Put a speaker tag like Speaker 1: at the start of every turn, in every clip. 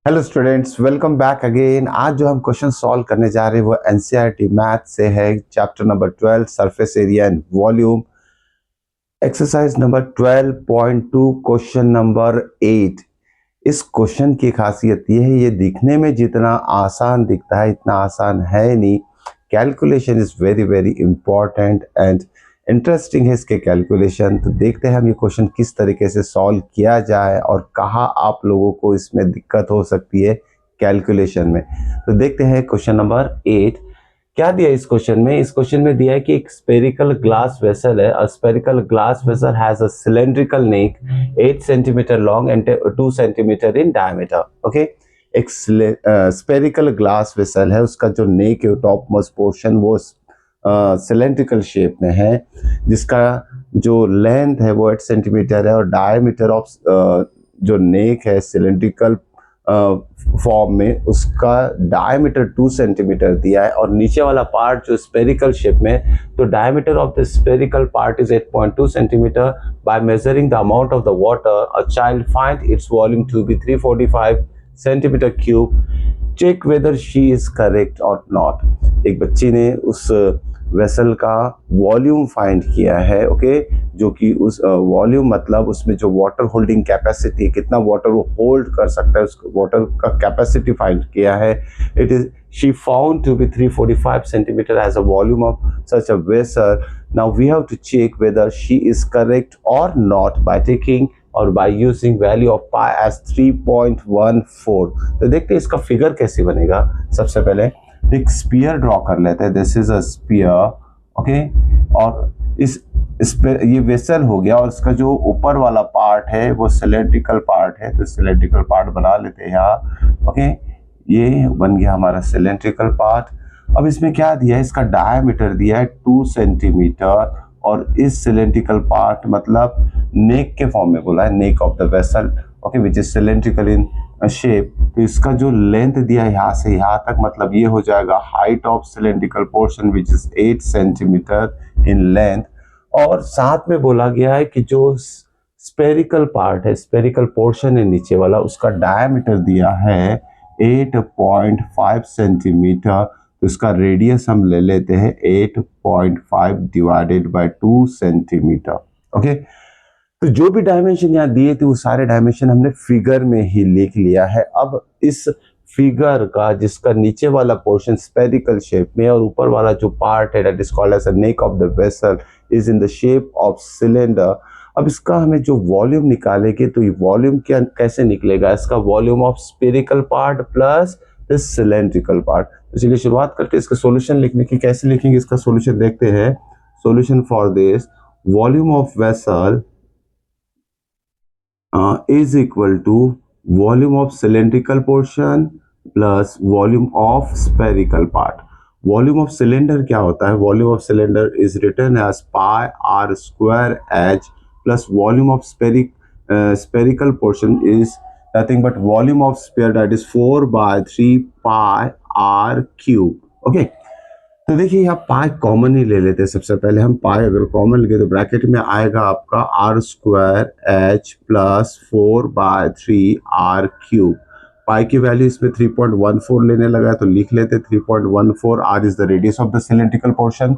Speaker 1: Hello students, welcome back again. आज जो हम क्वेश्चन सॉल्व करने जा रहे हैं वो एनसीईआरटी मैथ से है। Chapter number 12 surface area and volume, exercise number 12.2, question number 8। इस क्वेश्चन की खासियत ये है, ये दिखने में जितना आसान दिखता है इतना आसान है नहीं। Calculation is very very important and interesting है इसके कैलकुलेशन। तो देखते हैं हम ये क्वेश्चन किस तरीके से सॉल्व किया जाए और कहाँ आप लोगों को इसमें दिक्कत हो सकती है कैलकुलेशन में। तो देखते हैं क्वेश्चन नंबर 8 क्या दिया इस क्वेश्चन में। इस क्वेश्चन में दिया है कि एक स्पेरिकल ग्लास वेसल है। A spherical glass vessel has a cylindrical neck 8 centimetre long and 2 centimetre in diameter. Okay, एक स्पेरिकल ग्लास वेसल है, उसका जो नेक है टॉप मोस्ट पोर्शन वो सिलेंड्रिकल शेप में है, जिसका जो लेंथ है वो 8 सेंटीमीटर है और डायमीटर ऑफ जो नेक है सिलेंड्रिकल फॉर्म में उसका डायमीटर 2 सेंटीमीटर दिया है। और नीचे वाला पार्ट जो स्पेरिकल शेप में, तो diameter of the spherical part is 8.2 centimetre. By measuring the amount of the water a child find its volume to be 345 centimetre cube. Check whether she is correct or not. एक बच्ची ने उस vessel का volume find किया है। Okay, जो कि उस वॉल्यूम मतलब उसमें जो वाटर होल्डिंग कैपेसिटी, कितना वाटर वो होल्ड कर सकता है, उस वाटर का कैपेसिटी फाइंड किया है। It is she found to be 345 centimetre as a volume of such a vessel. Now we have to check whether she is correct or not by taking or by using value of pi as 3.14। तो देखते हैं इसका figure कैसे बनेगा। सबसे पहले एक spear draw कर लेते हैं। This is a spear. Okay, और इस पे ये वेसल हो गया और इसका जो ऊपर वाला पार्ट है वो सिलेंड्रिकल पार्ट है, तो सिलेंड्रिकल पार्ट बना लेते हैं यहाँ। ओके, ये बन गया हमारा सिलेंड्रिकल पार्ट। अब इसमें क्या दिया है, इसका डायमीटर दिया है 2 सेंटीमीटर और इस सिलेंड्रिकल पार्ट मतलब नेक के फॉर्म में बोला है, नेक of the vessel. Okay, which is cylindrical in shape. तो इसका जो लेंथ दिया है यहाँ से यहाँ तक, मतलब ये हो जाएगा height of cylindrical portion which is 8 centimetre in length. और साथ में बोला गया है कि जो स्पेरिकल पार्ट है, स्पेरिकल पोर्शन है नीचे वाला, उसका डायमीटर दिया है 8.5 सेंटीमीटर। तो इसका रेडियस हम ले लेते हैं 8.5 डिवाइडेड बाय 2 सेंटीमीटर। ओके, तो जो भी डायमेंशन यहाँ दिए थे वो सारे डायमेंशन हमने फिगर में ही लिख लिया है। अब इस फिगर का जिसका नीचे वाला पोर्शन स्पेरिकल शेप में और ऊपर वाला जो पार्ट है that is called as a neck of the vessel is in the shape of cylinder. अब इसका हमें जो वॉल्यूम निकालेंगे तो ये वॉल्यूम क्या कैसे निकलेगा, इसका volume of spherical part plus this cylindrical part. तो चलिए शुरुआत करते हैं इसका सॉल्यूशन लिखने की। कैसे लिखेंगे इसका सॉल्यूशन देखते हैं। Solution for this, volume of vessel is equal to volume of cylindrical portion plus volume of spherical part. Volume of cylinder क्या होता है? Volume of cylinder is written as pi r square h plus volume of spherical portion is nothing but volume of sphere, that is 4 by 3 pi r cube. Okay, तो देखिए यहाँ pi common ही ले लेते हैं। सबसे पहले हम पाई अगर कॉमन लेंगे तो ब्रैकेट में आएगा आपका r square h plus 4/3 r cube. Pi की वैल्यू इसमें 3.14 लेने लगा है तो लिख लेते 3.14। R is the radius of the cylindrical portion.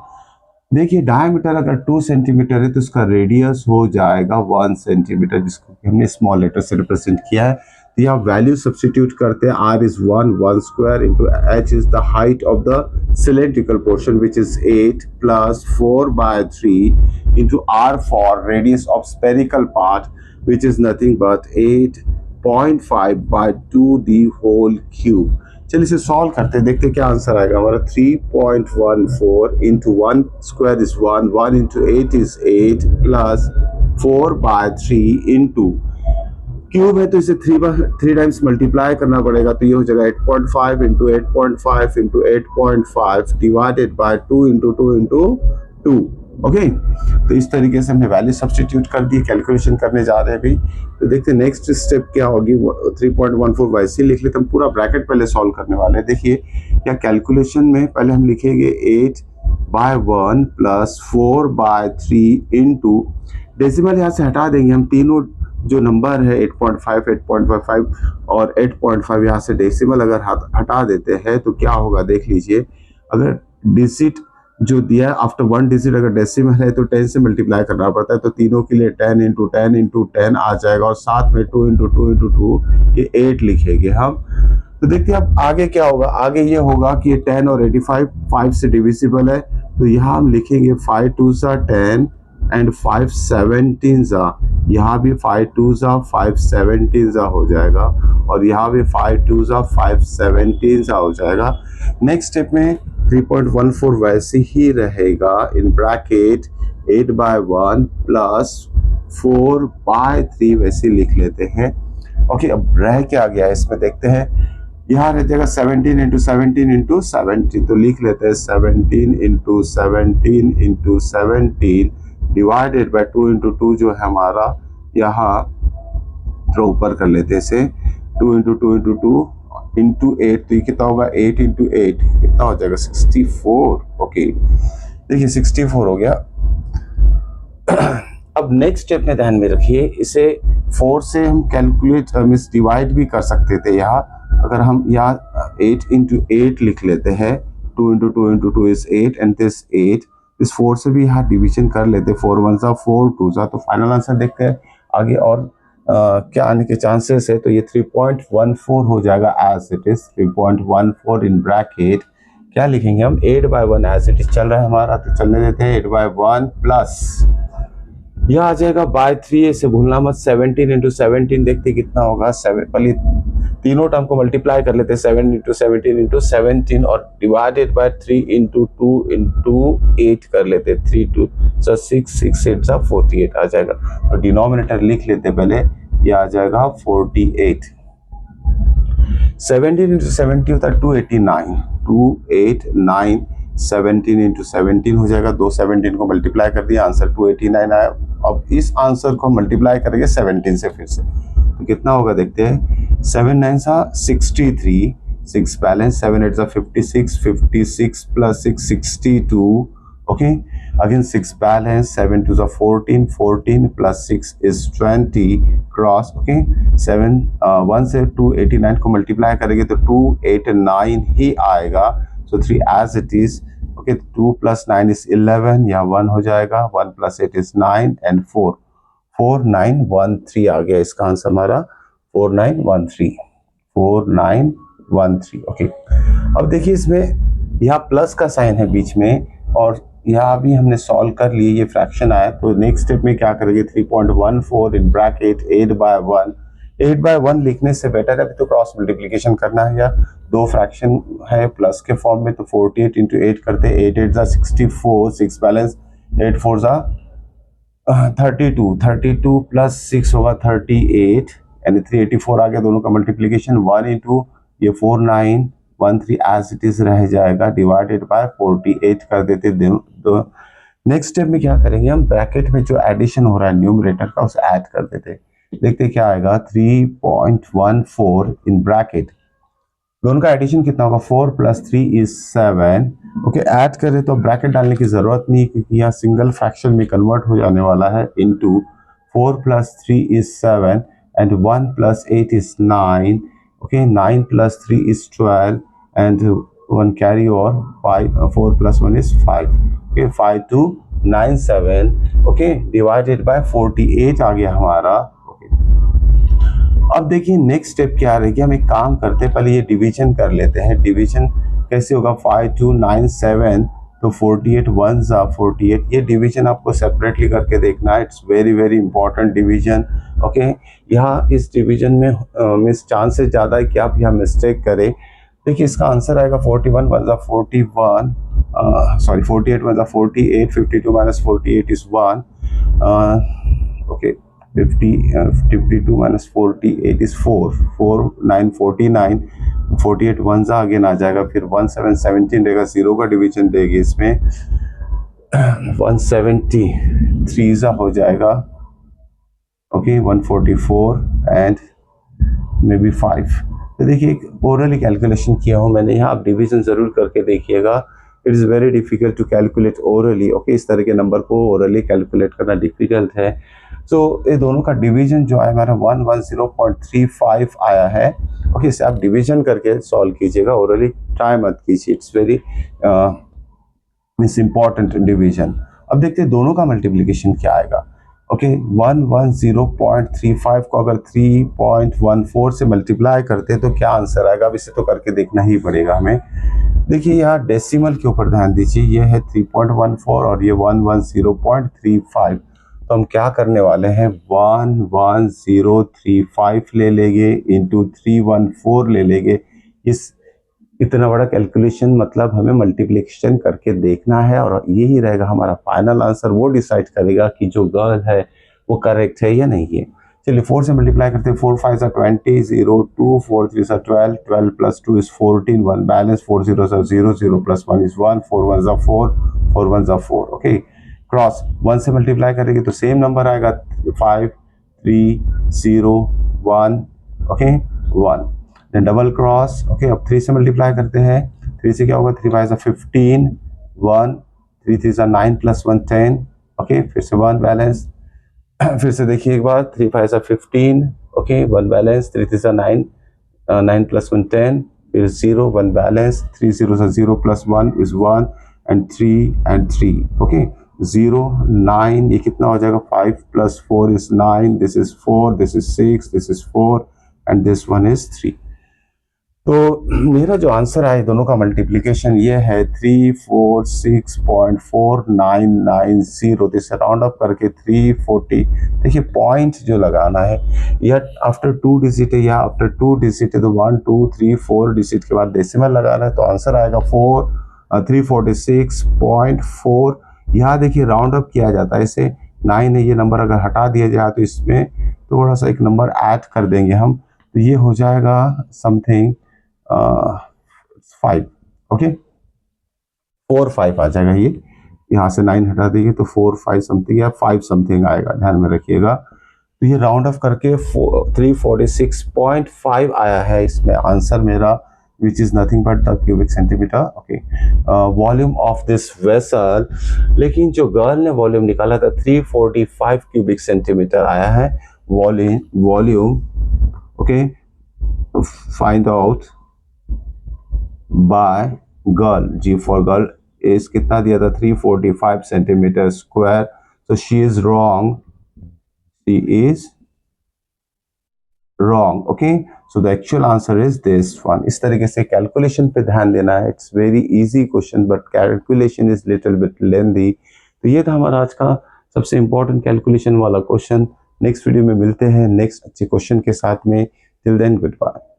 Speaker 1: देखिए डायमीटर अगर 2 सेंटीमीटर है तो इसका रेडियस हो जाएगा 1 सेंटीमीटर, जिसको हमने स्मॉल लेटर से रिप्रेजेंट किया है। तो यहाँ वैल्यू सब्सटीट्यूट करते हैं। R is 1 square into h is the height of the cylindrical portion which is 8 plus 4/3 into r for radius of spherical part which is nothing but 8.5/2 the whole cube. चलिए इसे solve करते हैं, देखते हैं क्या answer आएगा हमारा। 3.14 into 1 square is 1 into 8 is 8 plus 4/3 into cube है तो इसे 3 टाइम्स मल्टीप्लाई करना पड़ेगा। तो ये हो जाएगा 8.5 into 8.5 into 8.5 divided by 2 into 2 into 2। Okay, तो इस तरीके से हमने वैल्यू सब्सटीट्यूट कर दी। कैलकुलेशन करने जा रहे हैं अभी, तो देखते हैं नेक्स्ट स्टेप क्या होगी। 3.14 वैसे लिख लेते, हम पूरा ब्रैकेट पहले सॉल्व करने वाले हैं। देखिए या कैलकुलेशन में पहले हम लिखेंगे 8/1 प्लस 4/3 इंटू डेसिमल यहाँ से हटा देंगे हम, तीनों जो नंबर है 8.5, 8.55 और 8.5 यहाँ से डेसिमल अगर हटा देते हैं तो क्या होगा देख लीजिए। अगर डिजिट जो दिया है आफ्टर 1 डिजिट अगर डेसिमल है तो 10 से मल्टीप्लाई करना पड़ता है, तो तीनों के लिए 10 इंटू 10 इंटू 10 आ जाएगा और साथ में 2 इंटू 2 इंटू 2 ये 8 लिखेंगे हम। तो देखते हैं अब आगे क्या होगा। आगे ये होगा कि ये 10 और 85 5 से डिविजिबल है, तो यहाँ हम लिखेंगे 5 2 सा 10 एंड 5 17 सा, यहाँ भी 5 2 सा 5 17 सा हो जाएगा और यहाँ भी 5 2 सा 5 17 सा हो जाएगा। नेक्स्ट स्टेप में 3.14 वैसे ही रहेगा इन ब्रैकेट 8/1 प्लस 4/3 वैसे लिख लेते हैं। ओके, अब रह क्या गया इसमें देखते हैं। यहाँ रह जाएगा 17 इंटू 17 इंटू 17, तो लिख लेते हैं 17 into 17 into 17 divided by 2 into 2 जो है हमारा यहाँ थ्रो ऊपर कर लेते हैं इसे 2 इंटू 2 इंटू 2 इंटू 8, तो ये कितना होगा 8 इंटू 8 कितना हो जाएगा 64। ओके, देखिए 64 हो गया। अब नेक्स्ट स्टेप में ध्यान में रखिए, इसे 4 से हम कैलकुलेट मीन्स डिवाइड भी कर सकते थे। यहाँ अगर हम यहाँ 8 इंटू 8 लिख लेते हैं, 2 into 2 into 2 is 8 and this 8, इस 4 से भी यहाँ डिवीजन कर लेते, 4 1 सा 4 2 सा। तो फाइनल आंसर देखते हैं आगे और क्या आने के चांसेस है। तो ये 3.14 हो जाएगा as it is, 3.14 in bracket क्या लिखेंगे हम 8/1 एज इट इज चल रहा है हमारा, तो चलने देते हैं 8/1 प्लस यह आ जाएगा बाय 3, इसे भूलना मत। 17 इंटू 17 देखते कितना होगा 7, पहले तीनों टर्म को मल्टीप्लाई कर लेते हैं 7 इंटू 17 इंटू 17 और डिवाइडेड बाय 3 इंटू 2 इंटू 8 कर लेते 3 2 so 6 6 8 सा 48 आ जाएगा। तो डिनोमिनेटर लिख लेते पहले, ये आ जाएगा 48। 17 इंटू 70 होता है 289, 289 17 इंटू 17 हो जाएगा, 2 17 को मल्टीप्लाई कर दिया आंसर 289 आया। अब इस आंसर को मल्टीप्लाई करेंगे 17 से फिर से, तो कितना होगा देखते हैं। 7 9 सा 63, 6 बैलेंस, 7 8 सा 56, 56 प्लस 6 62। ओके, अगेन 6 बैलेंस, 7 2 सा 14, 14 प्लस 6 इज 20 क्रॉस। ओके, 7 1 से 289 को मल्टीप्लाई करेंगे तो 289 ही आएगा। So 3 as it is. Okay, 2 plus 9 is 11, या 1 हो जाएगा, 1 प्लस 8 इज 9 एंड 4 4913 आ गया इसका आंसर हमारा 4913 4913। ओके, अब देखिए इसमें यहाँ प्लस का साइन है बीच में और यहाँ भी हमने सॉल्व कर लिए, ये फ्रैक्शन आया। तो नेक्स्ट स्टेप में क्या करेंगे 3.14 इन ब्रैकेट 8/1, 8/1 लिखने से बेटर है अभी तो क्रॉस मल्टीप्लिकेशन करना है, या दो फ्रैक्शन है प्लस के फॉर्म में, तो 48 इंटू 8 करते, 8 8 सा 64, 6 बैलेंस, 8 4 सा 32, 32 प्लस 6 होगा 38 यानी 384 आ गया। दोनों का मल्टीप्लिकेशन 1 इंटू ये 4913 एज इट इज रह जाएगा डिवाइडेड बाय 48 कर देते। नेक्स्ट स्टेप में क्या करेंगे हम, ब्रैकेट में जो एडिशन हो रहा है न्यूमरेटर का उसे ऐड कर देते। देखते क्या आएगा 3.14 इन ब्रैकेट, दोनों का एडिशन कितना होगा 4 प्लस 3 इज 7। ओके, ऐड करें तो ब्रैकेट डालने की जरूरत नहीं क्योंकि यहाँ सिंगल फ्रैक्शन में कन्वर्ट हो जाने वाला है। Into 4 plus 3 is 7 and 1 plus 8 is 9। Okay, 9 plus 3 is 12 and 1 carry और 4 plus 1 is 5। Okay, 5297। Okay, divided by 48 आ गया हमारा। अब देखिए नेक्स्ट स्टेप क्या रहेगी, हम एक काम करते हैं पहले ये डिवीजन कर लेते हैं। डिवीजन कैसे होगा 5297, तो 48 1 सा 48, ये डिवीजन आपको सेपरेटली करके देखना है, it's very very important division. Okay, यहाँ इस डिवीजन में मिस चांसेस ज़्यादा है कि आप यहाँ मिस्टेक करें। देखिए इसका आंसर आएगा 41 1 सा 41, सॉरी 48 1 सा 48, 52 minus 48 is 1। Okay, 52 minus 48 is 4, 4 9 49, 48 1 सा अगेन आ जाएगा, फिर 1 7 17 रहेगा, 0 का डिवीजन देगी इसमें 173 सा हो जाएगा। Okay, 144 and may be 5। तो देखिए ओरली कैलकुलेशन किया हूँ मैंने यहाँ, आप डिवीजन ज़रूर करके देखिएगा, it is very difficult to calculate orally. Okay, इस तरह के नंबर को ओरली कैलकुलेट करना डिफिकल्ट है। सो ये दोनों का डिवीजन जो है हमारा 110.35 आया है। ओके, इसे आप डिवीजन करके सॉल्व कीजिएगा, ओरली ट्राई मत कीजिए, it's very means important division. अब देखते हैं दोनों का मल्टीप्लीकेशन क्या आएगा। ओके, 110.35 को अगर 3.14 से मल्टीप्लाई करते हैं तो क्या आंसर आएगा, अब इसे तो करके देखना ही पड़ेगा हमें। देखिए यहाँ डेसिमल के ऊपर ध्यान दीजिए, ये है 3.14 और ये 110.35। तो हम क्या करने वाले हैं, 11035 ले लेंगे इंटू 314 ले लेंगे। इस इतना बड़ा कैलकुलेशन मतलब हमें मल्टीप्लिकेशन करके देखना है, और यही रहेगा हमारा फाइनल आंसर। वो डिसाइड करेगा कि जो गर्ल है वो करेक्ट है या नहीं है। चलिए 4 से मल्टीप्लाई करते हैं, 4 5 20, 0 2 4 3 12, 12 plus 2 is 14, 1 balance, 4 0 0 0 plus 1 is 1, 4 1 4, 4 1 4। Okay, cross 1 से मल्टीप्लाई करेंगे तो सेम नंबर आएगा, 5 3 0 1, okay 1। Then double cross, okay अब 3 से मल्टीप्लाई करते हैं, 3 से क्या होगा, 3 5 15, 1 3 3 9 प्लस 1 10, ओके फिर से 1 बैलेंस, फिर से देखिए एक बार, 3 5 15, ओके 1 बैलेंस, 3 3 9 9 प्लस 1 10, फिर 0 1 balance, 3 0 0 plus 1 is 1 and 3 okay 0 9, ये कितना हो जाएगा, 5 plus 4 is 9, this is 4, this is 6, this is 4 and this one is 3। तो मेरा जो आंसर है दोनों का मल्टीप्लिकेशन ये है 346.4990। इसे राउंड अप करके 340। देखिए पॉइंट जो लगाना है, या आफ्टर 2 डिजिट है या आफ्टर 2 डिजिट है तो 1 2 3 4 डिजिट के बाद डेसिमल लगाना है, तो आंसर आएगा 346.4। यहाँ देखिए राउंड अप किया जाता है, इसे 9 है, ये नंबर अगर हटा दिया जाए तो इसमें थोड़ा सा एक नंबर ऐड कर देंगे हम, तो ये हो जाएगा समथिंग 5, ओके 4 5 आ जाएगा। ये यहाँ से 9 हटा देंगे तो 4 5 समथिंग या 5 समथिंग आएगा, ध्यान में रखिएगा। तो ये राउंड ऑफ करके 346.5 आया है इसमें आंसर मेरा, विच is nothing but the cubic centimetre. Okay, volume of this vessel, लेकिन जो गर्ल ने वॉल्यूम निकाला था 345 क्यूबिक सेंटीमीटर आया है volume. Okay, find out by girl, G for girl is कितना दिया था, 345 centimetre square. so she is wrong, she is wrong, okay, so the actual answer is this one। इस तरीके से कैलकुलेशन पे ध्यान देना है, it's very easy question but calculation is little bit lengthy. तो ये था हमारा आज का सबसे इंपॉर्टेंट कैलकुलेशन वाला क्वेश्चन। नेक्स्ट वीडियो में मिलते हैं नेक्स्ट अच्छे क्वेश्चन के साथ में। Till then good bye.